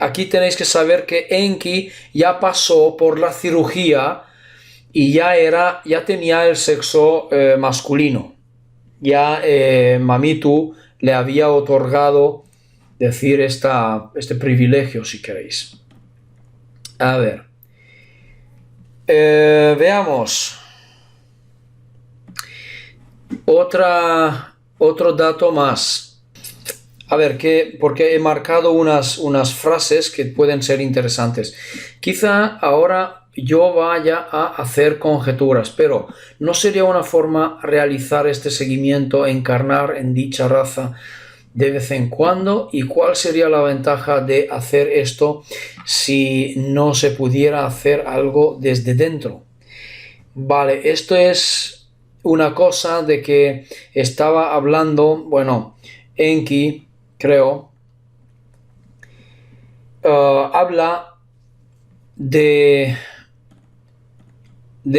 aquí tenéis que saber que Enki ya pasó por la cirugía y ya tenía el sexo masculino. Ya Mamitu le había otorgado, decir, este privilegio, si queréis. A ver. Veamos. Otro dato más. A ver, porque he marcado unas frases que pueden ser interesantes. Quizá ahora yo vaya a hacer conjeturas, pero ¿no sería una forma realizar este seguimiento, encarnar en dicha raza de vez en cuando? ¿Y cuál sería la ventaja de hacer esto si no se pudiera hacer algo desde dentro? Vale, esto es una cosa de que estaba hablando, bueno, Enki, creo, habla de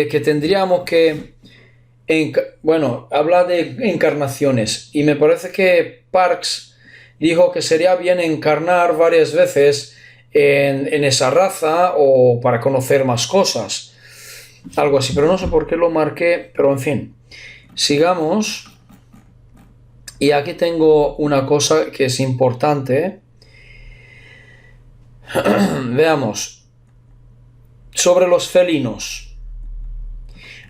que tendríamos que, bueno, habla de encarnaciones y me parece que Parks dijo que sería bien encarnar varias veces en esa raza o para conocer más cosas, algo así, pero no sé por qué lo marqué, pero en fin, sigamos. Y aquí tengo una cosa que es importante. Veamos. Sobre los felinos.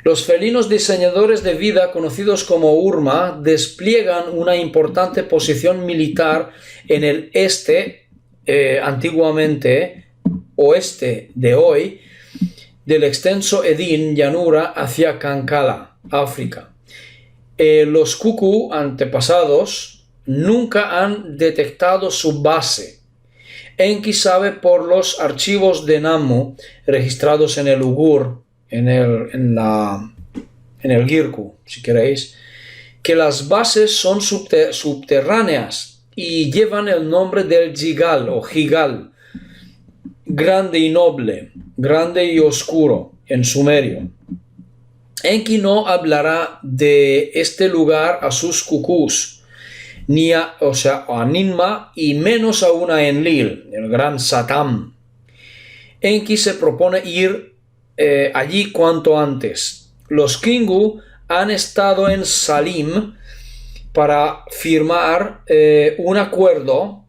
Los felinos diseñadores de vida, conocidos como Urma, despliegan una importante posición militar en el este, antiguamente oeste de hoy, del extenso Edín, llanura, hacia Kankala, África. Los Kuku antepasados nunca han detectado su base. Enki sabe por los archivos de Nammu registrados en el Ugur, en el Girku, si queréis, que las bases son subterráneas y llevan el nombre del Jigal o Jigal, grande y noble, grande y oscuro en sumerio. Enki no hablará de este lugar a sus cucús, ni a Ninma, y menos aún a Enlil, el gran Satam. Enki se propone ir allí cuanto antes. Los Kingu han estado en Salim para firmar un acuerdo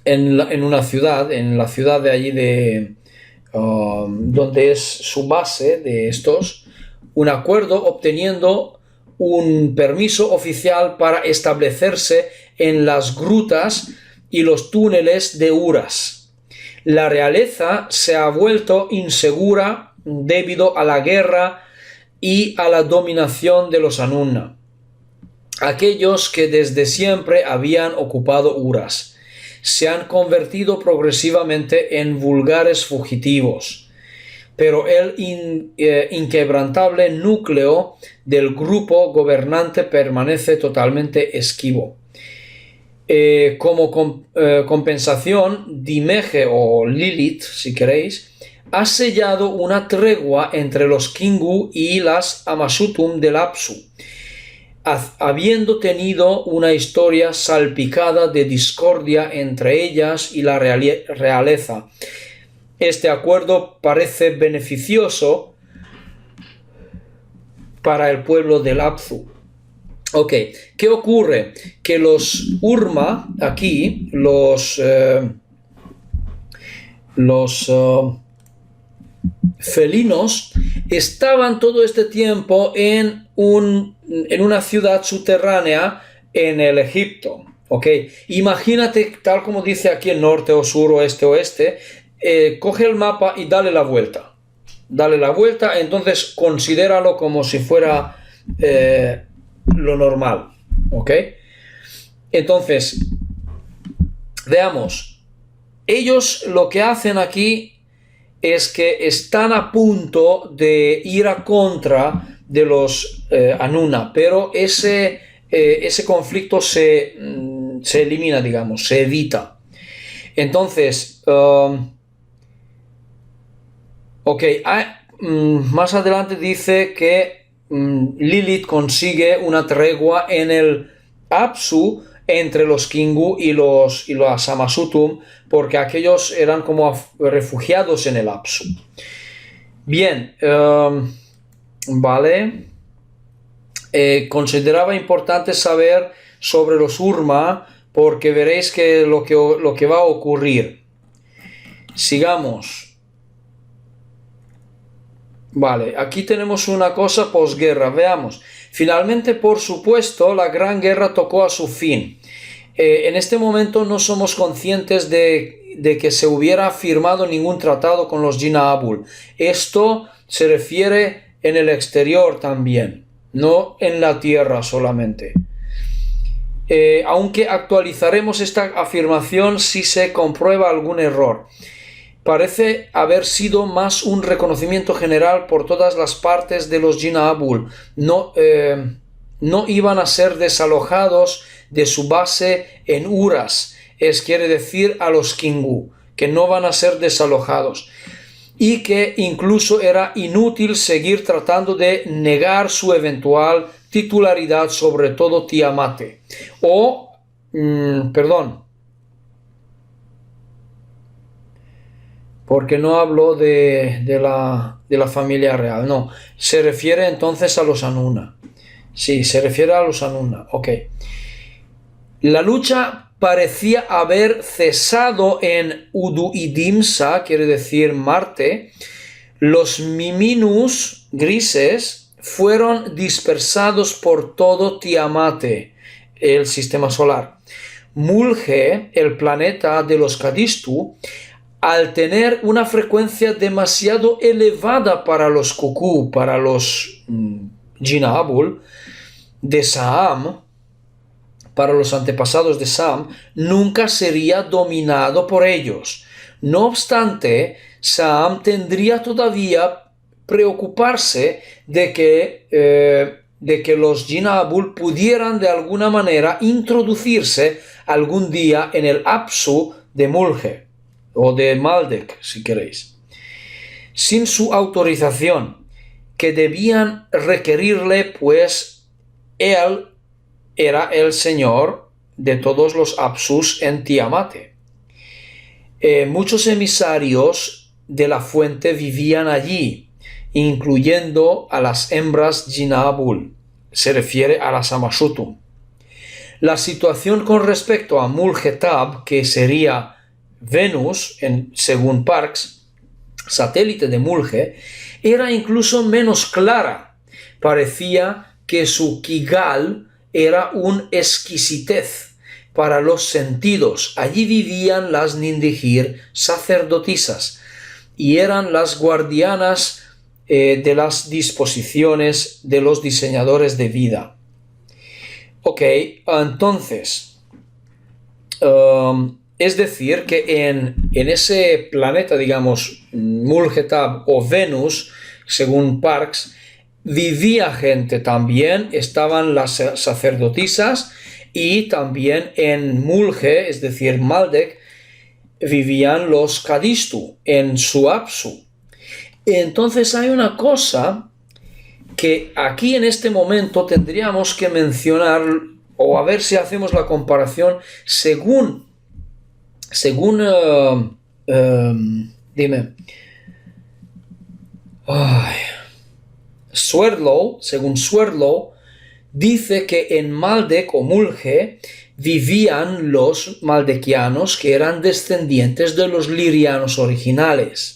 en una ciudad, en la ciudad de allí donde es su base de estos, un acuerdo obteniendo un permiso oficial para establecerse en las grutas y los túneles de Uras. La realeza se ha vuelto insegura debido a la guerra y a la dominación de los Anunna, aquellos que desde siempre habían ocupado Uras. Se han convertido progresivamente en vulgares fugitivos, pero el inquebrantable núcleo del grupo gobernante permanece totalmente esquivo. Como compensación, Dimeje o Lilith, si queréis, ha sellado una tregua entre los Kingu y las Amasutum del Apsu, habiendo tenido una historia salpicada de discordia entre ellas y la realeza. Este acuerdo parece beneficioso para el pueblo del Apsu. Ok, ¿qué ocurre? Que los Urma, aquí, los felinos, estaban todo este tiempo en una ciudad subterránea en el Egipto. Ok, imagínate, tal como dice aquí el norte o sur o oeste, coge el mapa y dale la vuelta. Entonces considéralo como si fuera lo normal. ¿Ok? Entonces, veamos. Ellos lo que hacen aquí es que están a punto de ir a contra de los Anunna, pero ese conflicto se elimina, digamos, se evita. Entonces, más adelante dice que Lilith consigue una tregua en el Apsu entre los Kingu y los Samasutum, porque aquellos eran como refugiados en el Apsu. Bien, vale. Consideraba importante saber sobre los Urma, porque veréis que lo que va a ocurrir. Sigamos. Vale, aquí tenemos una cosa posguerra, veamos. Finalmente, por supuesto, la Gran Guerra tocó a su fin. En este momento no somos conscientes de que se hubiera firmado ningún tratado con los Jina Abul. Esto se refiere en el exterior también, no en la tierra solamente. Aunque actualizaremos esta afirmación si se comprueba algún error. Parece haber sido más un reconocimiento general por todas las partes de los Jina Abul. No iban a ser desalojados de su base en Uras, quiere decir a los Kingu, que no van a ser desalojados, y que incluso era inútil seguir tratando de negar su eventual titularidad sobre todo Tiamate. Porque no hablo de la familia real, no. Se refiere entonces a los Anuna. Sí, se refiere a los Anuna, ok. La lucha parecía haber cesado en Uduidimsa, quiere decir Marte. Los Miminus grises fueron dispersados por todo Tiamate, el sistema solar. Mulge, el planeta de los Kadistu, al tener una frecuencia demasiado elevada para los Kuku, para los Jina Abul, de Saam, para los antepasados de Saam, nunca sería dominado por ellos. No obstante, Saam tendría todavía preocuparse de que los Jina Abul pudieran de alguna manera introducirse algún día en el Apsu de Mulge, o de Maldek, si queréis, sin su autorización, que debían requerirle, pues él era el señor de todos los Apsus en Tiamate. Muchos emisarios de la fuente vivían allí, incluyendo a las hembras Jina Abul, se refiere a las Amasutum. La situación con respecto a Mulgetab, que sería Venus, según Parkes, satélite de Mulge, era incluso menos clara. Parecía que su Kigal era una exquisitez para los sentidos. Allí vivían las Nindigir sacerdotisas y eran las guardianas de las disposiciones de los diseñadores de vida. Ok, entonces, es decir, que en ese planeta, digamos, Mulgetab o Venus, según Parkes, vivía gente también, estaban las sacerdotisas, y también en Mulge, es decir, Maldek, vivían los Kadistu en su Apsu. Entonces hay una cosa que aquí en este momento tendríamos que mencionar, o a ver si hacemos la comparación según Swerdlow, según Swerdlow, dice que en Maldek o Mulge vivían los maldequianos que eran descendientes de los lirianos originales.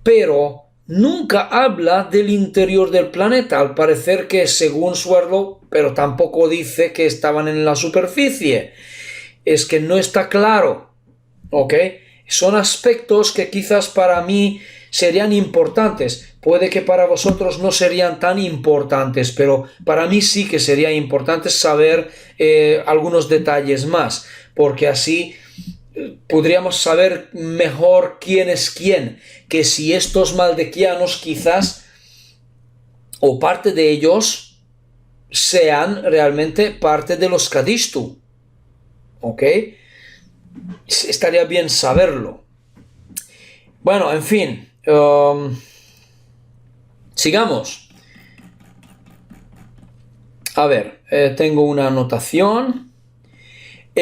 Pero nunca habla del interior del planeta, al parecer que según Swerdlow, pero tampoco dice que estaban en la superficie. Es que no está claro, ¿ok? Son aspectos que quizás para mí serían importantes. Puede que para vosotros no serían tan importantes, pero para mí sí que sería importante saber algunos detalles más, porque así podríamos saber mejor quién es quién, que si estos maldequianos quizás, o parte de ellos, sean realmente parte de los Kadistu. ¿Ok? Estaría bien saberlo. Bueno, en fin. Sigamos. A ver, tengo una anotación.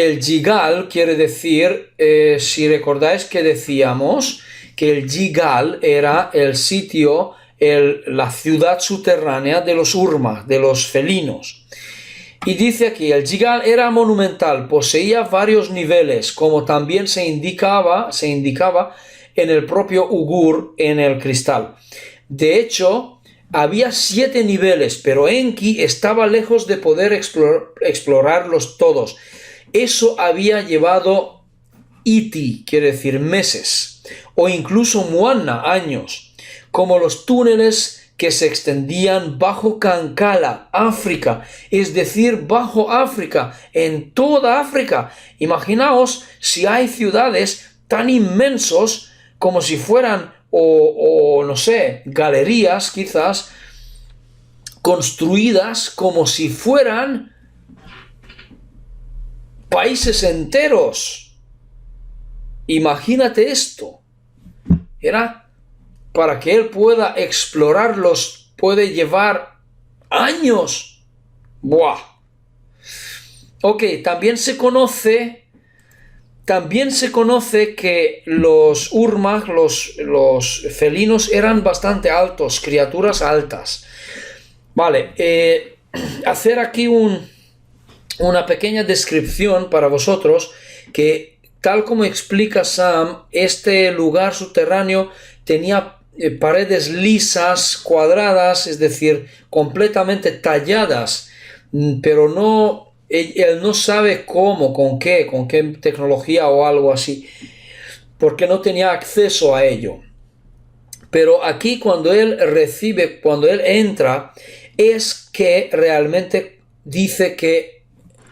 el Gigal quiere decir, si recordáis que decíamos que el Gigal era el sitio, la ciudad subterránea de los Urma, de los felinos. Y dice aquí, el Gigal era monumental, poseía varios niveles, como también se indicaba en el propio Ugur, en el cristal. De hecho, había 7 niveles, pero Enki estaba lejos de poder explorarlos todos. Eso había llevado Iti, quiere decir meses, o incluso Muanna, años, como los túneles que se extendían bajo Kankala, África, es decir, bajo África, en toda África. Imaginaos si hay ciudades tan inmensos como si fueran, o no sé, galerías quizás, construidas como si fueran países enteros. Imagínate esto. Era para que él pueda explorarlos, puede llevar años. ¡Buah! Ok, también se conoce que los Urmag, los felinos, eran bastante altos, criaturas altas. Vale, hacer aquí una pequeña descripción para vosotros, que tal como explica Sam, este lugar subterráneo tenía paredes lisas, cuadradas, es decir, completamente talladas, pero no, él no sabe cómo, con qué tecnología o algo así, porque no tenía acceso a ello. Pero aquí cuando él entra, es que realmente dice que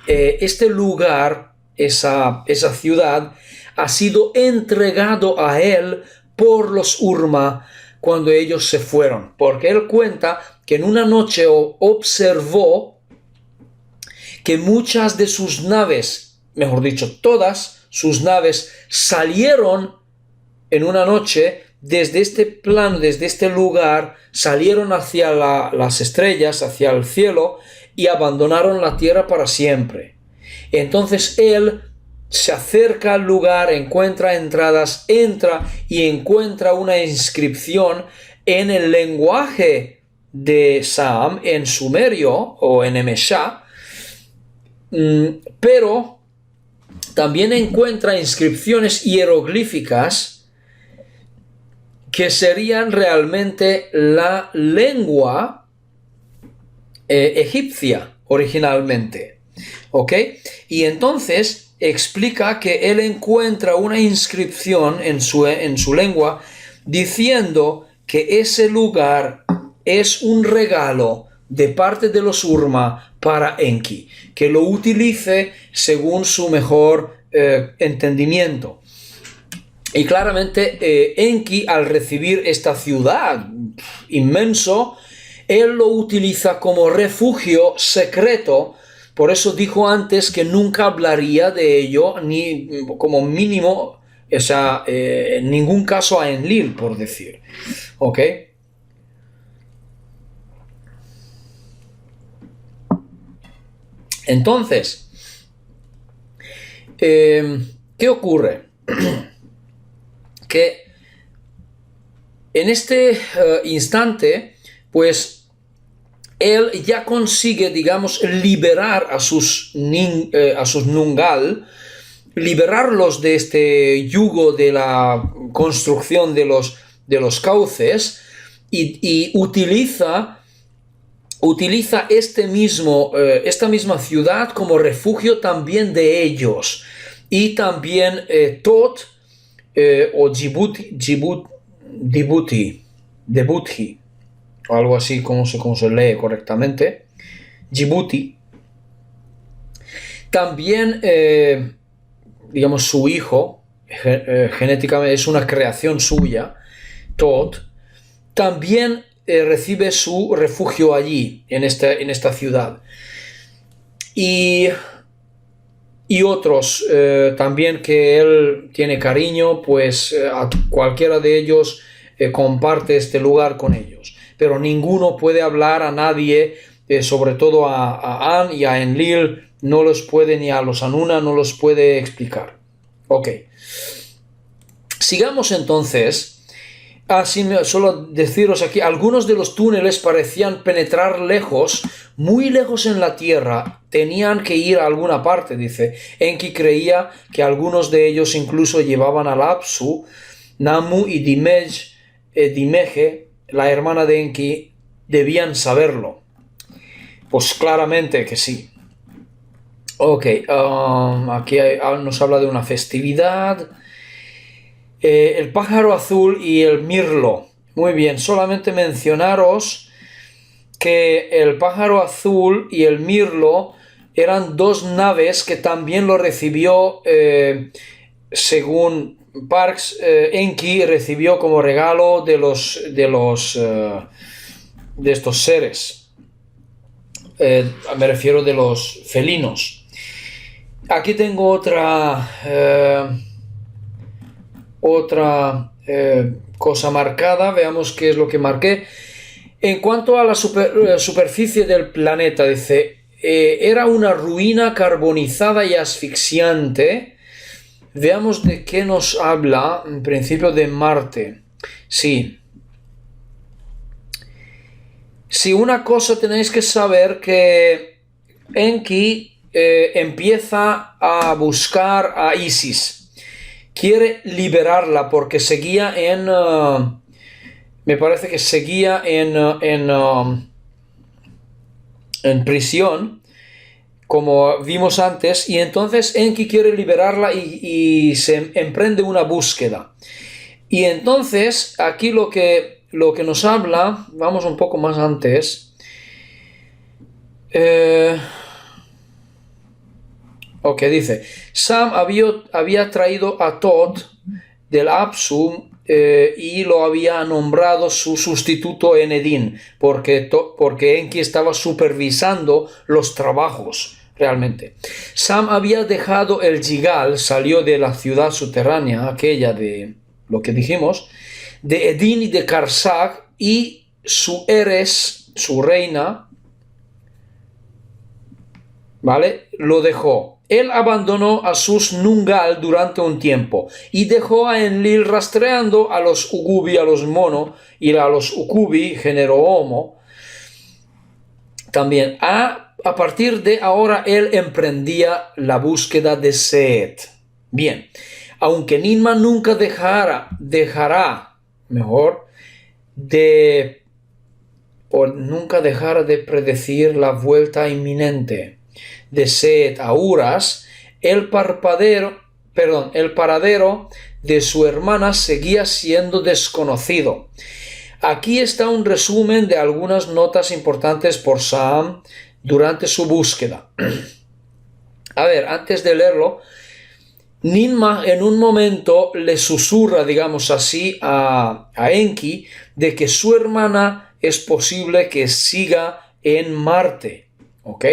este lugar, esa ciudad, ha sido entregado a él por los Urma cuando ellos se fueron, porque él cuenta que en una noche observó que muchas de sus naves, mejor dicho, todas sus naves, salieron en una noche desde este lugar, salieron hacia las estrellas, hacia el cielo, y abandonaron la tierra para siempre. Entonces él se acerca al lugar, encuentra entradas, entra y encuentra una inscripción en el lenguaje de Sam, en sumerio o en Emeshá, pero también encuentra inscripciones hieroglíficas que serían realmente la lengua egipcia originalmente. ¿Ok? Y entonces explica que él encuentra una inscripción en su lengua diciendo que ese lugar es un regalo de parte de los Urma para Enki, que lo utilice según su mejor entendimiento. Y claramente Enki, al recibir esta ciudad inmenso, él lo utiliza como refugio secreto. Por eso dijo antes que nunca hablaría de ello, ni como mínimo, o sea, en ningún caso a Enlil, por decir. ¿Ok? Entonces, ¿qué ocurre? Que en este instante, pues, él ya consigue, digamos, liberar a sus Nungal, liberarlos de este yugo de la construcción de los cauces, y utiliza esta misma ciudad como refugio también de ellos. Y también Tot o Djibouti, o algo así como se lee correctamente, Djibouti, también, digamos, su hijo, genéticamente es una creación suya, Tot, también recibe su refugio allí, en esta ciudad. Y otros también que él tiene cariño, pues a cualquiera de ellos comparte este lugar con ellos. Pero ninguno puede hablar a nadie, sobre todo a An y a Enlil, no los puede, ni a los Anuna no los puede explicar. Ok. Sigamos entonces. Solo deciros aquí, algunos de los túneles parecían penetrar lejos, muy lejos en la tierra, tenían que ir a alguna parte, dice. Enki creía que algunos de ellos incluso llevaban al Apsu. Namu y Dimeje, la hermana de Enki, debían saberlo. Pues claramente que sí. Ok, aquí nos habla de una festividad. El pájaro azul y el mirlo. Muy bien, solamente mencionaros que el pájaro azul y el mirlo eran dos naves que también lo recibió, según Parks, Enki recibió como regalo de estos seres. Me refiero de los felinos. Aquí tengo otra cosa marcada. Veamos qué es lo que marqué. En cuanto a la superficie del planeta, dice, era una ruina carbonizada y asfixiante. Veamos de qué nos habla, en principio de Marte. Sí. Si una cosa tenéis que saber, que Enki empieza a buscar a Isis. Quiere liberarla porque seguía me parece que seguía en prisión, como vimos antes, y entonces Enki quiere liberarla y se emprende una búsqueda. Y entonces aquí lo que nos habla, vamos un poco más antes. Ok, dice, Sam había traído a Thoth del Apsu y lo había nombrado su sustituto en Edín, porque Enki estaba supervisando los trabajos realmente. Sam había dejado el Yigal, salió de la ciudad subterránea, aquella de lo que dijimos, de Edín y de Karsag, y su Eres, su reina, ¿vale?, lo dejó. Él abandonó a sus Nungal durante un tiempo y dejó a Enlil rastreando a los Ugubi, a los Mono, y a los Ukubi, género Homo. También a partir de ahora él emprendía la búsqueda de Set. Bien, aunque Ninma nunca dejará de predecir la vuelta inminente de Set a Uras, el paradero de su hermana seguía siendo desconocido. Aquí está un resumen de algunas notas importantes por Sam durante su búsqueda. A ver, antes de leerlo, Ninma en un momento le susurra, digamos así, a Enki de que su hermana es posible que siga en Marte. ¿Ok?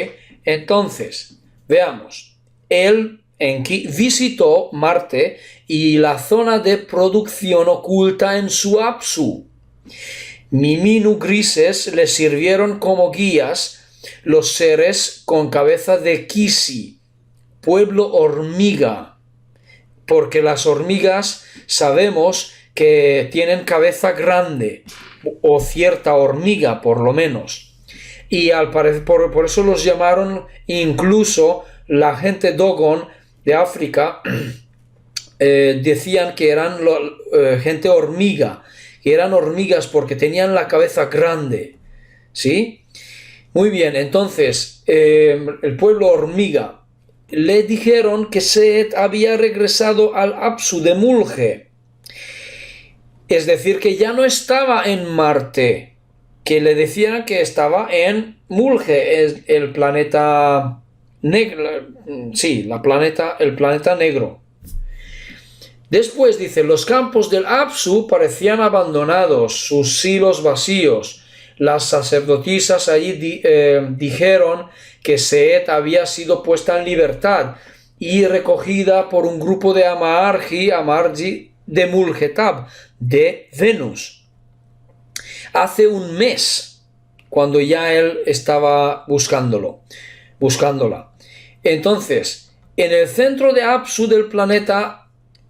Entonces, veamos. Enki visitó Marte y la zona de producción oculta en su Apsu. Miminu grises le sirvieron como guías los seres con cabeza de Kisi, pueblo hormiga, porque las hormigas sabemos que tienen cabeza grande, o cierta hormiga por lo menos. Y al parecer, por eso los llamaron, incluso la gente Dogon de África, decían que eran gente hormiga, que eran hormigas porque tenían la cabeza grande. ¿Sí? Muy bien, entonces, el pueblo hormiga le dijeron que Set había regresado al Apsu de Mulje. Es decir, que ya no estaba en Marte, que le decían que estaba en Mulje, es el planeta negro. Sí, el planeta negro. Después dice, los campos del Apsu parecían abandonados, sus silos vacíos. Las sacerdotisas allí dijeron que Set había sido puesta en libertad y recogida por un grupo de Amarji de Muljetab, de Venus. Hace un mes, cuando ya él estaba buscándola. Entonces, en el centro de Apsu del planeta,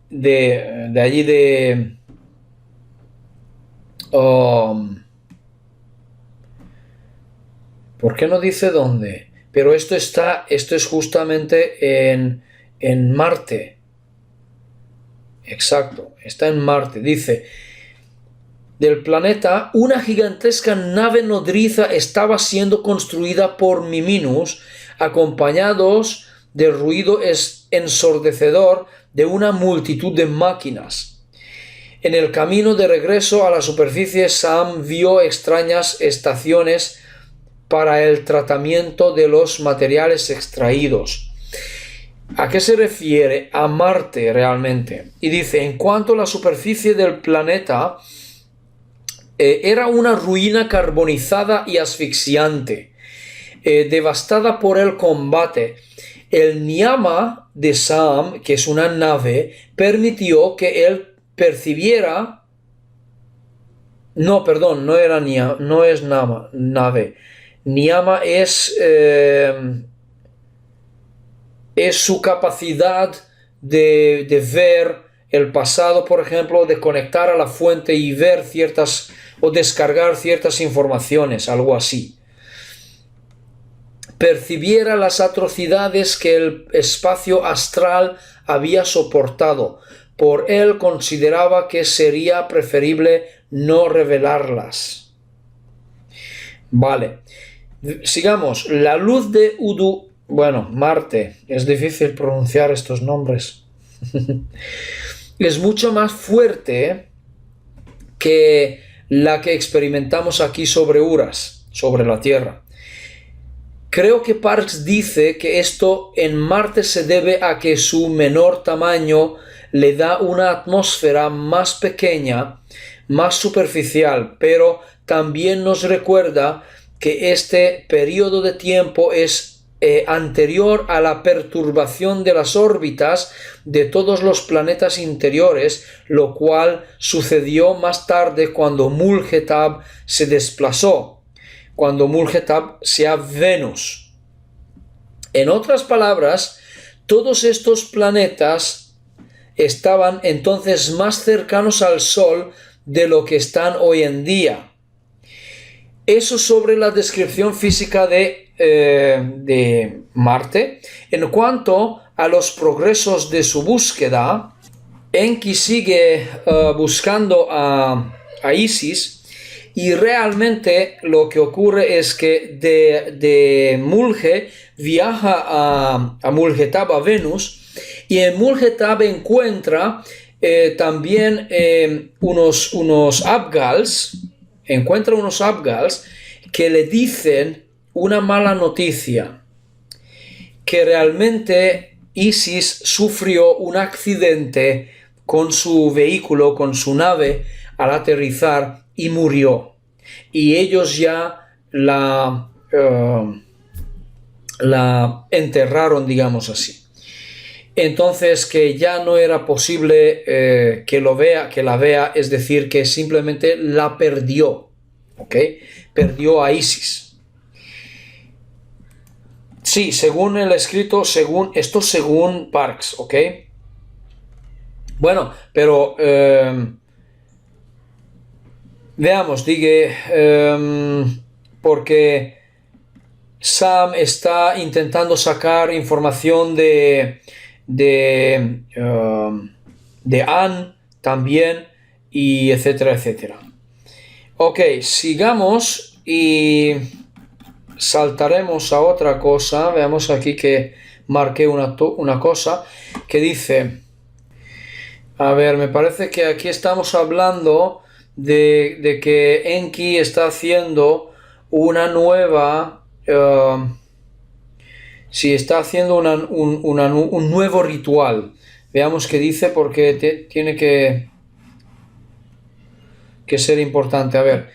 de allí de... ¿por qué no dice dónde? Pero esto es justamente en Marte. Exacto, está en Marte. Dice, del planeta, una gigantesca nave nodriza estaba siendo construida por Miminus, acompañados del ruido ensordecedor de una multitud de máquinas. En el camino de regreso a la superficie, Sam vio extrañas estaciones para el tratamiento de los materiales extraídos. ¿A qué se refiere? A Marte realmente. Y dice, en cuanto a la superficie del planeta, era una ruina carbonizada y asfixiante, devastada por el combate. El Niyama de Sam, que es una nave, permitió que él percibiera... No, perdón, no era Niyama, no es nave. Niyama es su capacidad de ver el pasado, por ejemplo, de conectar a la fuente y ver ciertas o descargar ciertas informaciones, algo así. Percibiera las atrocidades que el espacio astral había soportado. Por él consideraba que sería preferible no revelarlas. Vale. Sigamos. La luz de Marte. Es difícil pronunciar estos nombres. Es mucho más fuerte que la que experimentamos aquí sobre Uras, sobre la Tierra. Creo que Parks dice que esto en Marte se debe a que su menor tamaño le da una atmósfera más pequeña, más superficial, pero también nos recuerda que este periodo de tiempo es anterior a la perturbación de las órbitas de todos los planetas interiores, lo cual sucedió más tarde cuando Muljetab se desplazó, cuando Muljetab sea Venus. En otras palabras, todos estos planetas estaban entonces más cercanos al Sol de lo que están hoy en día. Eso sobre la descripción física de Marte. En cuanto a los progresos de su búsqueda, Enki sigue buscando a Isis, y realmente lo que ocurre es que de Mulje viaja a Muljetab, a Venus, y en Muljetab encuentra también unos Abgals, que le dicen una mala noticia, que realmente Isis sufrió un accidente con su vehículo, con su nave, al aterrizar, y murió. Y ellos ya la enterraron, digamos así. Entonces, que ya no era posible que la vea, es decir, que simplemente la perdió, ¿ok? Perdió a Isis. Sí, según el escrito, según Parks, ¿ok? Bueno, pero veamos, porque Sam está intentando sacar información de Anne también, y etcétera, etcétera. Ok, sigamos y saltaremos a otra cosa. Veamos aquí que marqué una cosa que dice, a ver, me parece que aquí estamos hablando de que Enki está haciendo una nueva, está haciendo un nuevo ritual. Veamos qué dice, porque tiene que ser importante. A ver,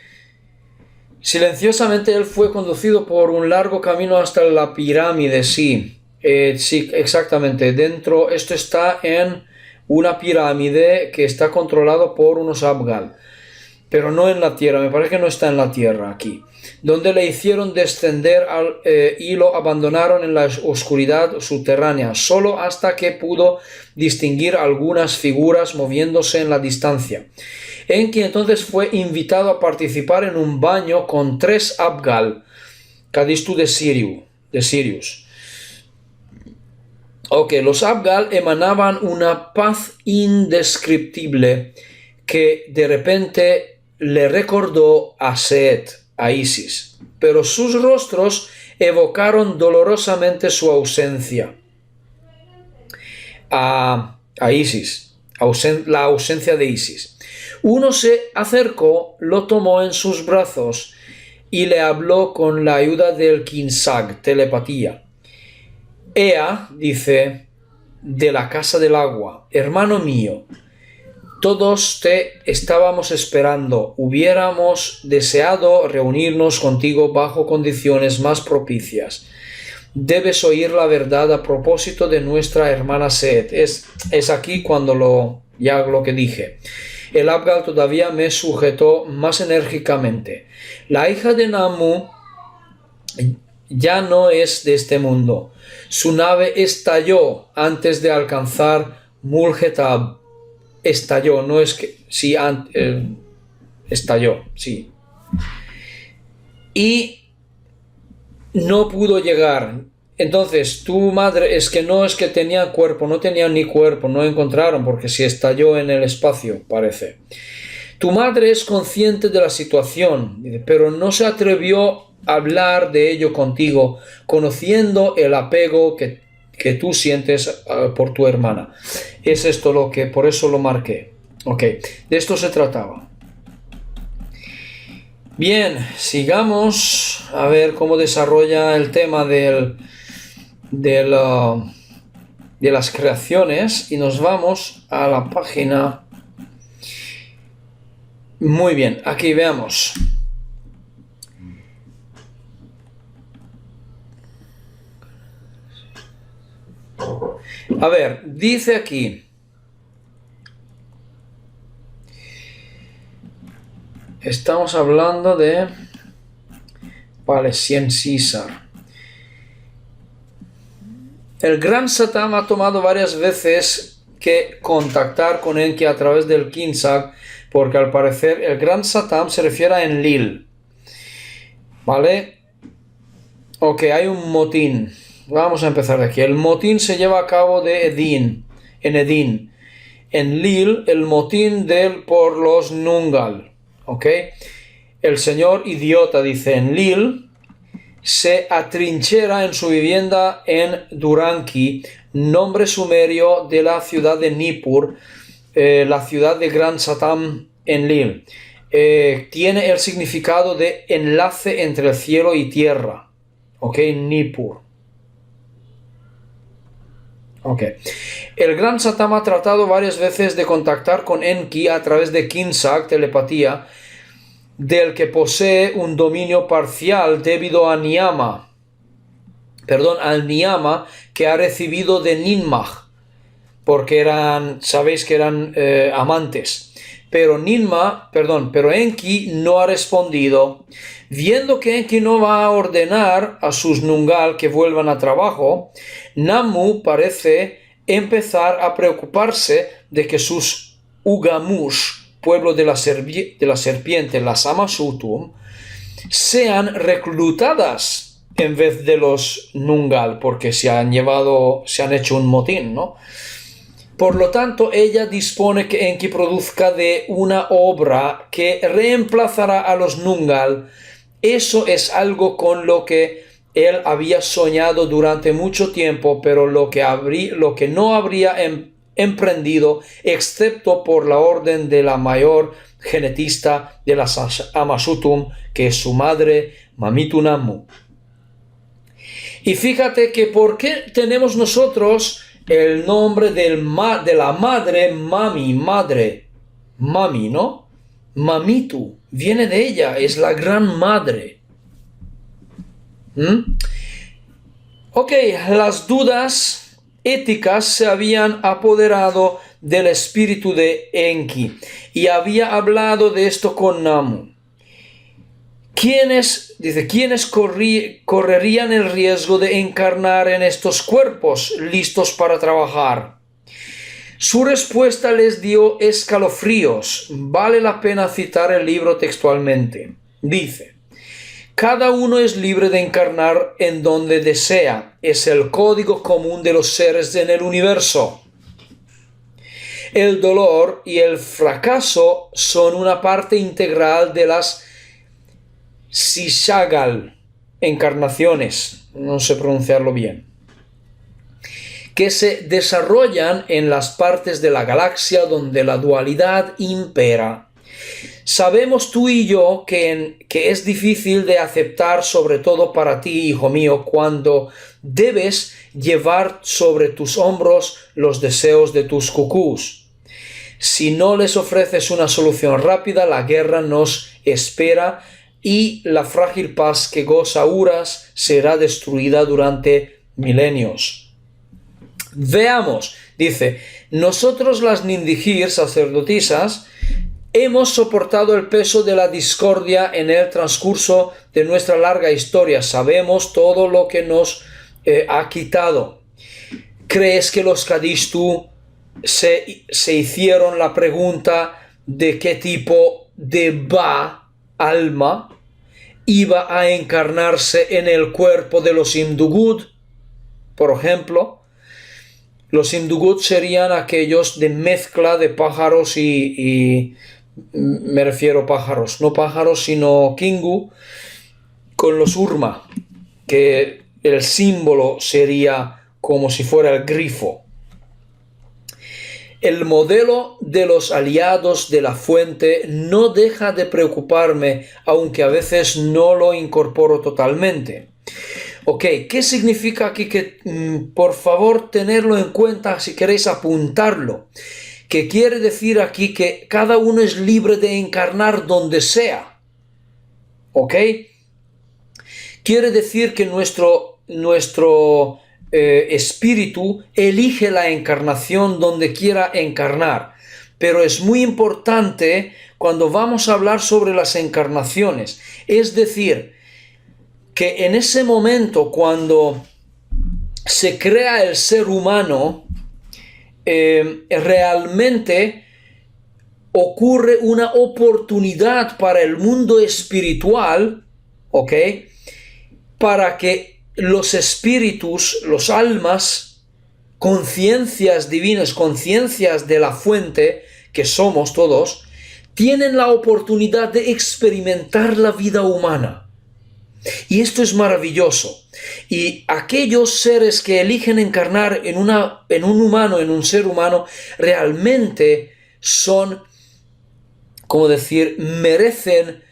silenciosamente él fue conducido por un largo camino hasta la pirámide. Sí, exactamente. Esto está en una pirámide que está controlado por unos Abgal. pero no en la tierra, me parece que no está en la tierra aquí, donde le hicieron descender y lo abandonaron en la oscuridad subterránea, solo hasta que pudo distinguir algunas figuras moviéndose en la distancia. Enki entonces fue invitado a participar en un baño con 3 Abgal, Cadistu de Sirius. Ok, los Abgal emanaban una paz indescriptible que de repente le recordó a Set, a Isis, pero sus rostros evocaron dolorosamente su ausencia. A Isis, la ausencia de Isis. Uno se acercó, lo tomó en sus brazos y le habló con la ayuda del Kinsag, telepatía. Ea, dice, de la casa del agua, hermano mío, todos te estábamos esperando, hubiéramos deseado reunirnos contigo bajo condiciones más propicias. Debes oír la verdad a propósito de nuestra hermana Set. Es aquí cuando lo que dije. El Abgal todavía me sujetó más enérgicamente. La hija de Nammu ya no es de este mundo. Su nave estalló antes de alcanzar Mulhetab. Estalló, no es que... Sí, estalló, sí. Y no pudo llegar. Entonces, tu madre es que tenía cuerpo, no tenía ni cuerpo, no encontraron, porque si estalló en el espacio, parece. Tu madre es consciente de la situación, pero no se atrevió a hablar de ello contigo, conociendo el apego que tú sientes por tu hermana. Es esto por eso lo marqué. Ok, de esto se trataba. Bien, sigamos a ver cómo desarrolla el tema de las creaciones y nos vamos a la página. Muy bien, aquí veamos. A ver, dice aquí. Estamos hablando de Palesien César. El gran Satán ha tomado varias veces que contactar con Enki a través del Kinsag, porque al parecer el gran Satán se refiere a Enlil. ¿Vale? Ok, hay un motín. Vamos a empezar de aquí. El motín se lleva a cabo en Edín. Enlil, el motín por los Nungal. ¿Ok? El señor idiota, dice Enlil, se atrinchera en su vivienda en Duranki, nombre sumerio de la ciudad de Nippur, la ciudad de Gran Satán Enlil. Tiene el significado de enlace entre el cielo y tierra. ¿Ok? Nippur. Ok. El gran Satán ha tratado varias veces de contactar con Enki a través de Kinsag, telepatía, del que posee un dominio parcial debido al niyama que ha recibido de Ninmah, porque sabéis que eran amantes. Pero Enki no ha respondido. Viendo que Enki no va a ordenar a sus Nungal que vuelvan a trabajo, Nammu parece empezar a preocuparse de que sus Ugamush, pueblo de la serpiente, las Amasutum, sean reclutadas en vez de los Nungal, porque se han hecho un motín, ¿no? Por lo tanto, ella dispone que Enki produzca de una obra que reemplazará a los Nungal. Eso es algo con lo que él había soñado durante mucho tiempo, pero lo que no habría emprendido, excepto por la orden de la mayor genetista de las Amasutum, que es su madre, Mamitu Nammu. Y fíjate que ¿por qué tenemos nosotros el nombre de la madre Mami, ¿no? Mamitu, viene de ella, es la gran madre. Ok, las dudas éticas se habían apoderado del espíritu de Enki y había hablado de esto con Namu. ¿Quiénes correrían el riesgo de encarnar en estos cuerpos listos para trabajar? Su respuesta les dio escalofríos. Vale la pena citar el libro textualmente. Dice: cada uno es libre de encarnar en donde desea. Es el código común de los seres en el universo. El dolor y el fracaso son una parte integral de las Sishagal, encarnaciones, no sé pronunciarlo bien, que se desarrollan en las partes de la galaxia donde la dualidad impera. Sabemos tú y yo que es difícil de aceptar, sobre todo para ti, hijo mío, cuando debes llevar sobre tus hombros los deseos de tus cucús. Si no les ofreces una solución rápida, la guerra nos espera y la frágil paz que goza Uras será destruida durante milenios. Veamos, dice, nosotros las Nindigir, sacerdotisas, hemos soportado el peso de la discordia en el transcurso de nuestra larga historia. Sabemos todo lo que nos ha quitado. ¿Crees que los Kadishtu se hicieron la pregunta de qué tipo de alma iba a encarnarse en el cuerpo de los Indugud? Por ejemplo, los Indugud serían aquellos de mezcla de pájaros y me refiero a pájaros, no pájaros sino Kingu, con los Urma, que el símbolo sería como si fuera el grifo. El modelo de los aliados de la fuente no deja de preocuparme, aunque a veces no lo incorporo totalmente. Ok, ¿qué significa aquí? Que por favor tenerlo en cuenta si queréis apuntarlo. Que quiere decir aquí que cada uno es libre de encarnar donde sea. ¿Ok? Quiere decir que nuestro espíritu elige la encarnación donde quiera encarnar. Pero es muy importante cuando vamos a hablar sobre las encarnaciones. Es decir, que en ese momento cuando se crea el ser humano, realmente ocurre una oportunidad para el mundo espiritual, ¿ok? Para que los espíritus, los almas, conciencias divinas, conciencias de la fuente, que somos todos, tienen la oportunidad de experimentar la vida humana. Y esto es maravilloso. Y aquellos seres que eligen encarnar en un humano, en un ser humano, realmente son, como decir, merecen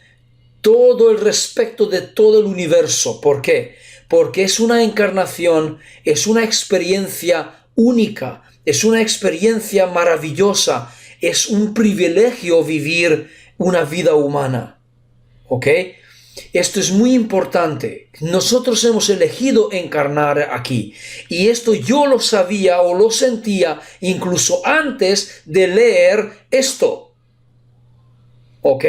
todo el respeto de todo el universo. ¿Por qué? Porque es una encarnación, es una experiencia única, es una experiencia maravillosa, es un privilegio vivir una vida humana. ¿Ok? Esto es muy importante. Nosotros hemos elegido encarnar aquí. Y esto yo lo sabía o lo sentía incluso antes de leer esto. ¿Ok?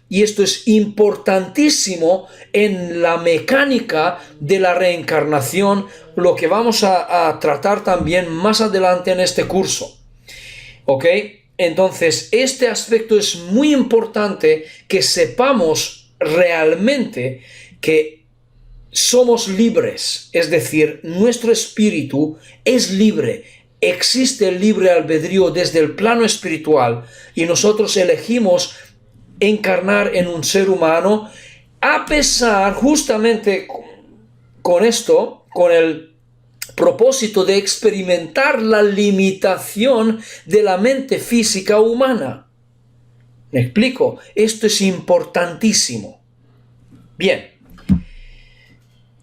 Y esto es importantísimo en la mecánica de la reencarnación, lo que vamos a tratar también más adelante en este curso. ¿Ok? Entonces, este aspecto es muy importante que sepamos realmente que somos libres, es decir, nuestro espíritu es libre, existe el libre albedrío desde el plano espiritual y nosotros elegimos encarnar en un ser humano a pesar justamente con esto, con el propósito de experimentar la limitación de la mente física humana. ¿Me explico? Esto es importantísimo. Bien.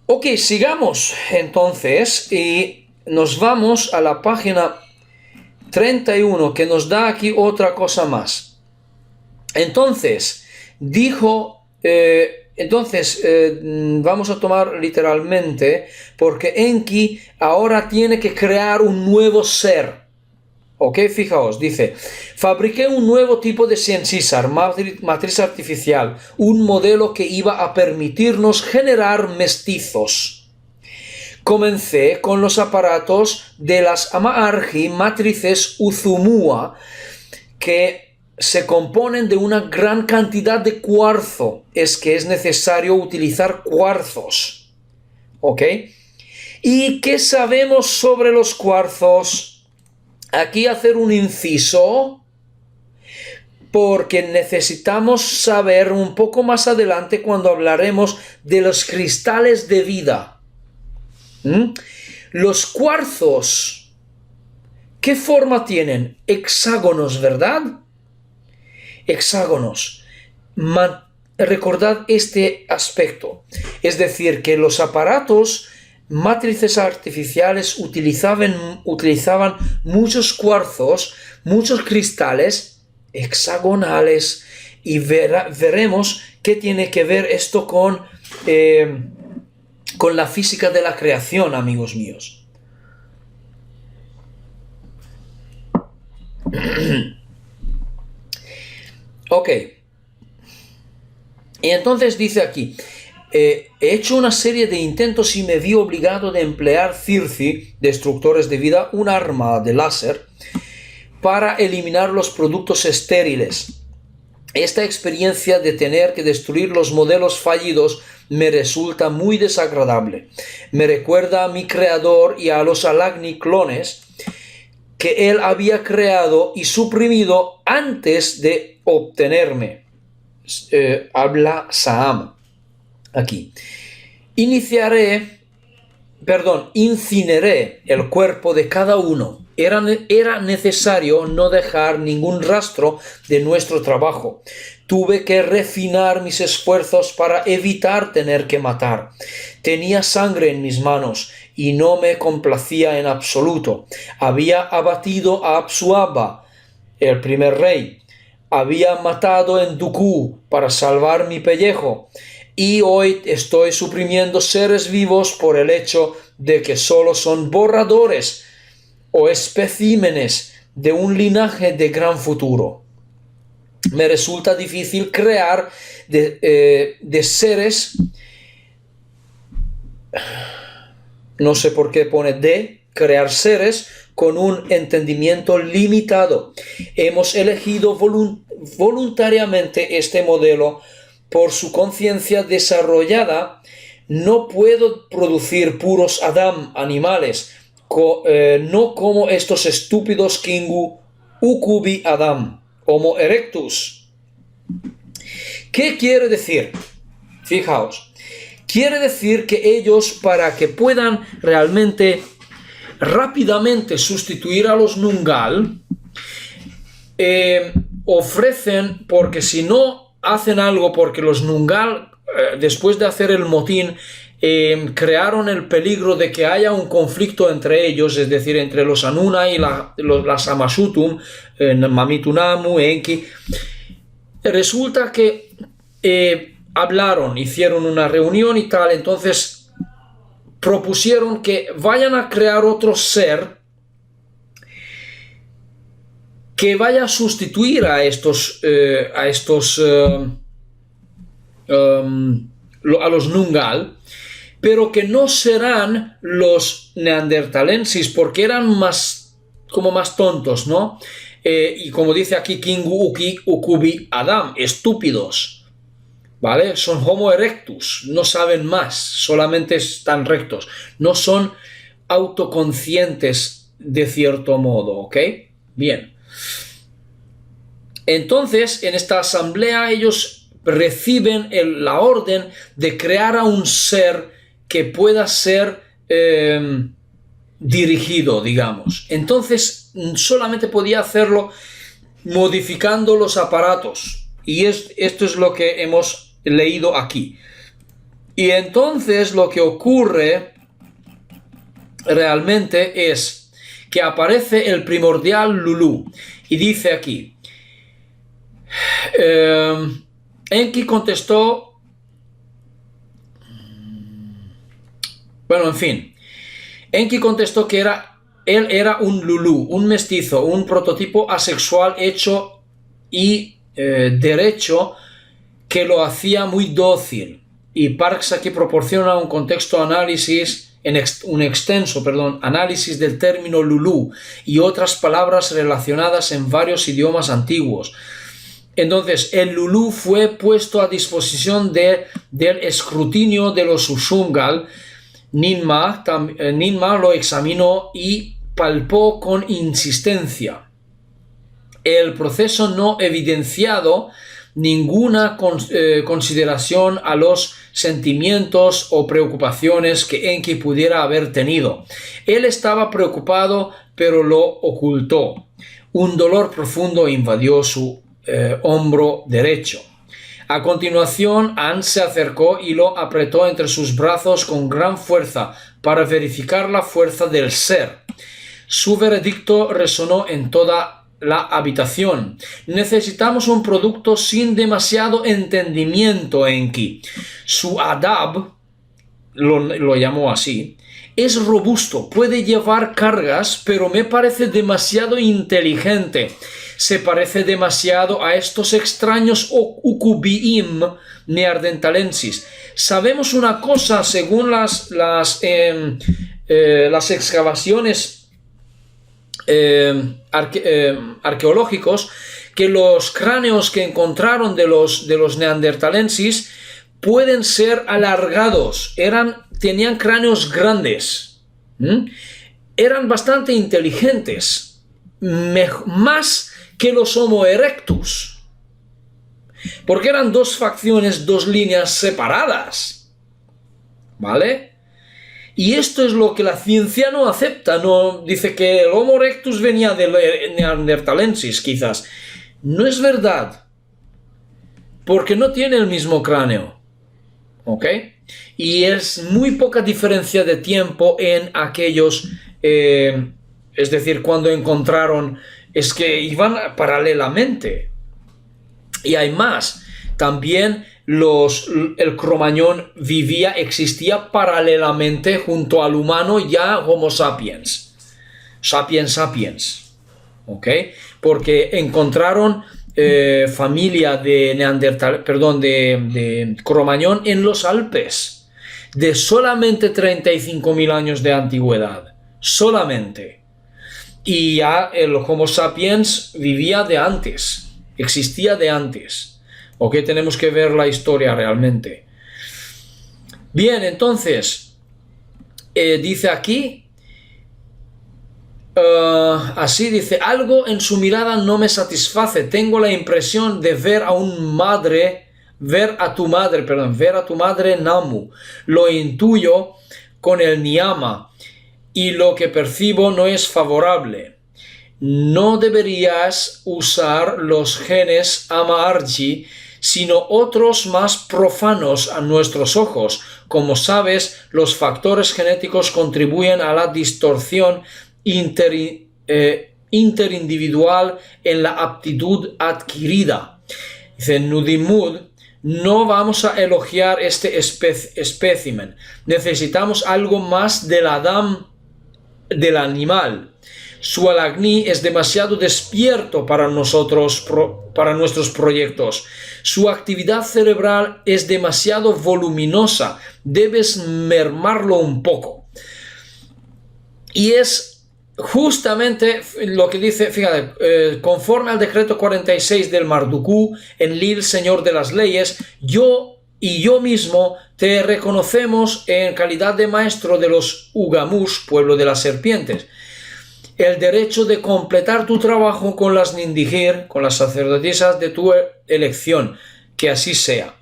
Ok, sigamos entonces y nos vamos a la página 31 que nos da aquí otra cosa más. Entonces, vamos a tomar literalmente porque Enki ahora tiene que crear un nuevo ser. Ok, fijaos, dice, fabriqué un nuevo tipo de Ciencísar, matriz artificial, un modelo que iba a permitirnos generar mestizos. Comencé con los aparatos de las Ama-Arji matrices Uzumua, que se componen de una gran cantidad de cuarzo. Es que es necesario utilizar cuarzos. ¿Ok? ¿Y qué sabemos sobre los cuarzos? Aquí hacer un inciso, porque necesitamos saber un poco más adelante cuando hablaremos de los cristales de vida. Los cuarzos, ¿qué forma tienen? Hexágonos, ¿verdad? Hexágonos. Recordad este aspecto. Es decir, que los aparatos matrices artificiales utilizaban muchos cuarzos, muchos cristales hexagonales, y veremos qué tiene que ver esto con la física de la creación, amigos míos. Ok. Y entonces dice aquí, he hecho una serie de intentos y me vi obligado de emplear Circi, destructores de vida, un arma de láser, para eliminar los productos estériles. Esta experiencia de tener que destruir los modelos fallidos me resulta muy desagradable. Me recuerda a mi creador y a los Alagni clones que él había creado y suprimido antes de obtenerme. Habla Saam aquí. Incineré el cuerpo de cada uno. Era necesario no dejar ningún rastro de nuestro trabajo. Tuve que refinar mis esfuerzos para evitar tener que matar. Tenía sangre en mis manos y no me complacía en absoluto. Había abatido a Apsuaba, el primer rey. Había matado en Dooku para salvar mi pellejo. Y hoy estoy suprimiendo seres vivos por el hecho de que solo son borradores o especímenes de un linaje de gran futuro. Me resulta difícil crear de seres, no sé por qué pone crear seres con un entendimiento limitado. Hemos elegido voluntariamente este modelo por su conciencia desarrollada. No puedo producir puros Adam animales, no como estos estúpidos Kingu Ukubi Adam, Homo erectus. ¿Qué quiere decir? Fijaos, quiere decir que ellos, para que puedan realmente rápidamente sustituir a los Nungal, ofrecen, porque si no hacen algo, porque los Nungal, después de hacer el motín, crearon el peligro de que haya un conflicto entre ellos, es decir, entre los Anuna y las Amasutum, Mamitunamu, Enki. Resulta que hablaron, hicieron una reunión y tal, entonces propusieron que vayan a crear otro ser que vaya a sustituir a los Nungal, pero que no serán los neandertalensis, porque eran más tontos, ¿no? Y como dice aquí Kingu Ukubi Adam, estúpidos, ¿vale? Son Homo erectus, no saben más, solamente están rectos, no son autoconscientes de cierto modo, ¿ok? Bien. Entonces, en esta asamblea ellos reciben la orden de crear a un ser que pueda ser dirigido, digamos. Entonces, solamente podía hacerlo modificando los aparatos. Y esto es lo que hemos leído aquí. Y entonces lo que ocurre realmente es que aparece el primordial Lulu. Y dice aquí, Enki contestó, Enki contestó que era él era un lulú, un mestizo, un prototipo asexual hecho y derecho que lo hacía muy dócil. Y Parks aquí proporciona un contexto análisis, un extenso análisis del término lulú y otras palabras relacionadas en varios idiomas antiguos. Entonces, el lulú fue puesto a disposición del escrutinio de los Ushungal. Ninmah lo examinó y palpó con insistencia. El proceso no evidenciado ninguna consideración a los sentimientos o preocupaciones que Enki pudiera haber tenido. Él estaba preocupado, pero lo ocultó. Un dolor profundo invadió su hombro derecho. A continuación, An se acercó y lo apretó entre sus brazos con gran fuerza para verificar la fuerza del ser. Su veredicto resonó en toda la habitación. Necesitamos un producto sin demasiado entendimiento, Enki. Su adab, lo llamó así, es robusto, puede llevar cargas, pero me parece demasiado inteligente. Se parece demasiado a estos extraños Ukubiim neandertalensis. Sabemos una cosa, según las excavaciones arqueológicos, que los cráneos que encontraron de los neandertalensis pueden ser alargados, tenían cráneos grandes, eran bastante inteligentes, más que los Homo erectus, porque eran dos facciones, dos líneas separadas, ¿vale? Y esto es lo que la ciencia no acepta, no dice que el Homo erectus venía de neandertalensis, quizás. No es verdad, porque no tiene el mismo cráneo, ¿ok? Y es muy poca diferencia de tiempo en aquellos, es decir, cuando encontraron, es que iban paralelamente. Y hay más, también el Cromañón existía paralelamente junto al humano ya Homo sapiens. Sapiens, ¿ok? Porque encontraron familia de de Cromañón en los Alpes, de solamente 35.000 años de antigüedad, solamente. Y ya el Homo sapiens vivía de antes, existía de antes. ¿Ok? Tenemos que ver la historia realmente. Bien, entonces, dice aquí, así dice, algo en su mirada no me satisface. Tengo la impresión de ver a tu madre Namu. Lo intuyo con el Niyama. Y lo que percibo no es favorable. No deberías usar los genes Ama-Arji, sino otros más profanos a nuestros ojos. Como sabes, los factores genéticos contribuyen a la distorsión interindividual en la aptitud adquirida. Dice Nudimud, no vamos a elogiar este espécimen. Necesitamos algo más del Adam del animal. Su Alagni es demasiado despierto para nosotros, para nuestros proyectos. Su actividad cerebral es demasiado voluminosa. Debes mermarlo un poco. Y es justamente lo que dice, fíjate, conforme al decreto 46 del Mardukú, Enlil, Señor de las Leyes, yo mismo te reconocemos en calidad de maestro de los Ugamush, pueblo de las serpientes, el derecho de completar tu trabajo con las Nindigir, con las sacerdotisas de tu elección, que así sea.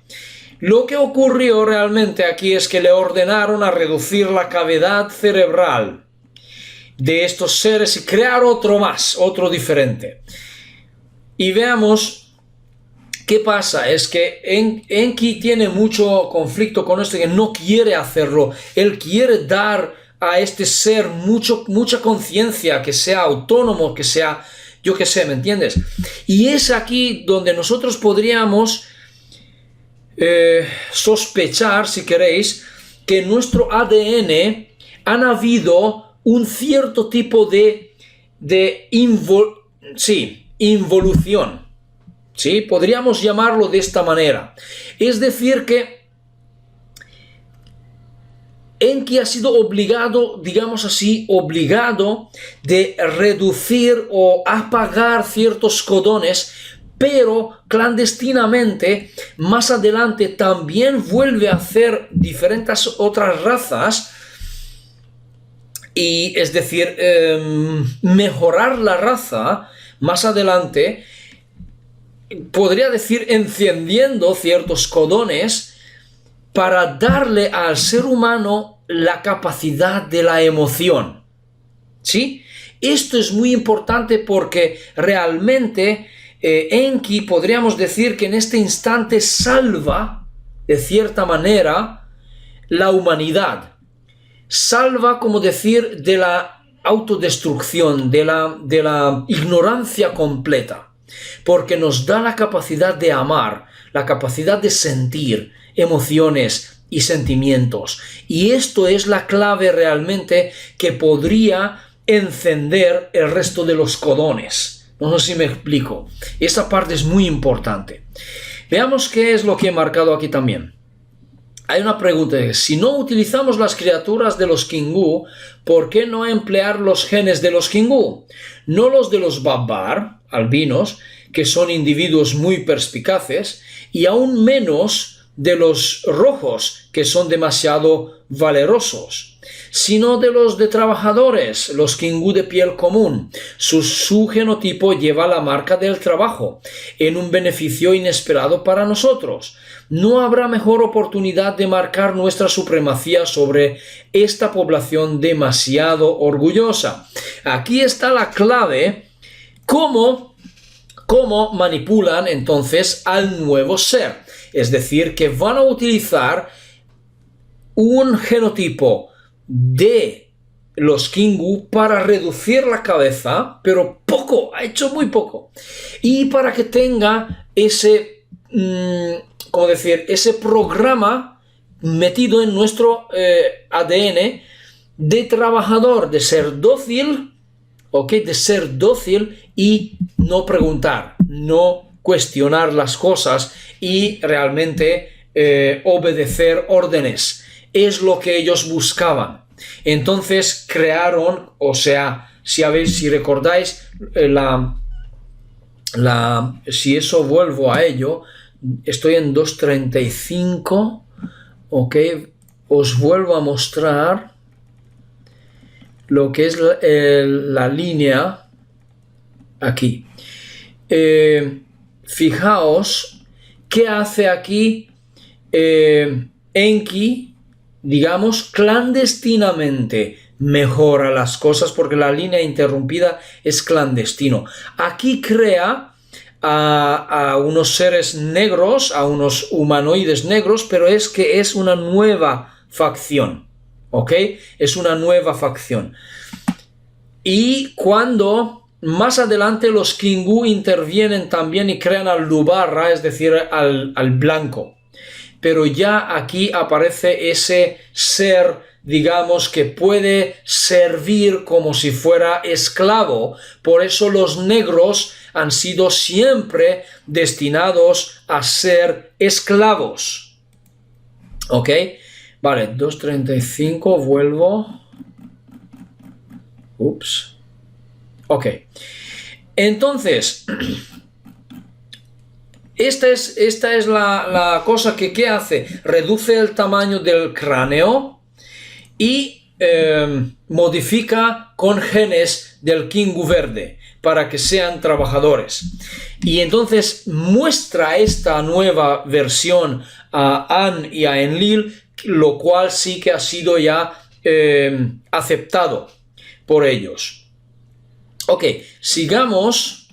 Lo que ocurrió realmente aquí es que le ordenaron a reducir la cavidad cerebral de estos seres y crear otro diferente. Y veamos qué pasa. Es que Enki tiene mucho conflicto con esto, que no quiere hacerlo. Él quiere dar a este ser mucha conciencia, que sea autónomo, que sea, yo qué sé, ¿me entiendes? Y es aquí donde nosotros podríamos sospechar, si queréis, que en nuestro ADN han habido un cierto tipo de involución. ¿Sí? Podríamos llamarlo de esta manera. Es decir que Enki ha sido obligado, digamos así, obligado de reducir o apagar ciertos codones, pero clandestinamente más adelante también vuelve a hacer diferentes otras razas, y es decir, mejorar la raza más adelante, podría decir encendiendo ciertos codones para darle al ser humano la capacidad de la emoción. ¿Sí? Esto es muy importante porque realmente Enki, podríamos decir que en este instante salva, de cierta manera, la humanidad. Salva, como decir, de la autodestrucción, de la ignorancia completa. Porque nos da la capacidad de amar, la capacidad de sentir emociones y sentimientos. Y esto es la clave realmente que podría encender el resto de los codones. No sé si me explico. Esta parte es muy importante. Veamos qué es lo que he marcado aquí también. Hay una pregunta: si no utilizamos las criaturas de los Kingu, ¿por qué no emplear los genes de los Kingu? No los de los Babar, albinos, que son individuos muy perspicaces, y aún menos de los rojos, que son demasiado valerosos, sino de los de trabajadores, los Kingu de piel común. Su genotipo lleva la marca del trabajo, en un beneficio inesperado para nosotros. No habrá mejor oportunidad de marcar nuestra supremacía sobre esta población demasiado orgullosa. Aquí está la clave, cómo manipulan entonces al nuevo ser. Es decir, que van a utilizar un genotipo de los Kingu para reducir la cabeza, pero poco, ha hecho muy poco. Y para que tenga ese, ese programa metido en nuestro ADN de trabajador, de ser dócil, de ser dócil y no preguntar, no cuestionar las cosas y realmente obedecer órdenes. Es lo que ellos buscaban. Entonces crearon, si recordáis, si eso vuelvo a ello, estoy en 2.35, os vuelvo a mostrar lo que es la línea aquí. Fijaos qué hace aquí Enki, digamos, clandestinamente mejora las cosas, porque la línea interrumpida es clandestino. Aquí crea a unos seres negros, a unos humanoides negros, pero es que es una nueva facción, es una nueva facción. Y cuando más adelante los Kingu intervienen también y crean al Lubarra, es decir, al blanco. Pero ya aquí aparece ese ser, digamos, que puede servir como si fuera esclavo. Por eso los negros han sido siempre destinados a ser esclavos. Vale, 2.35, vuelvo. Entonces, esta es la cosa que ¿qué hace? Reduce el tamaño del cráneo y modifica con genes del Kingu verde para que sean trabajadores. Y entonces muestra esta nueva versión a An y a Enlil, lo cual sí que ha sido ya aceptado por ellos. Sigamos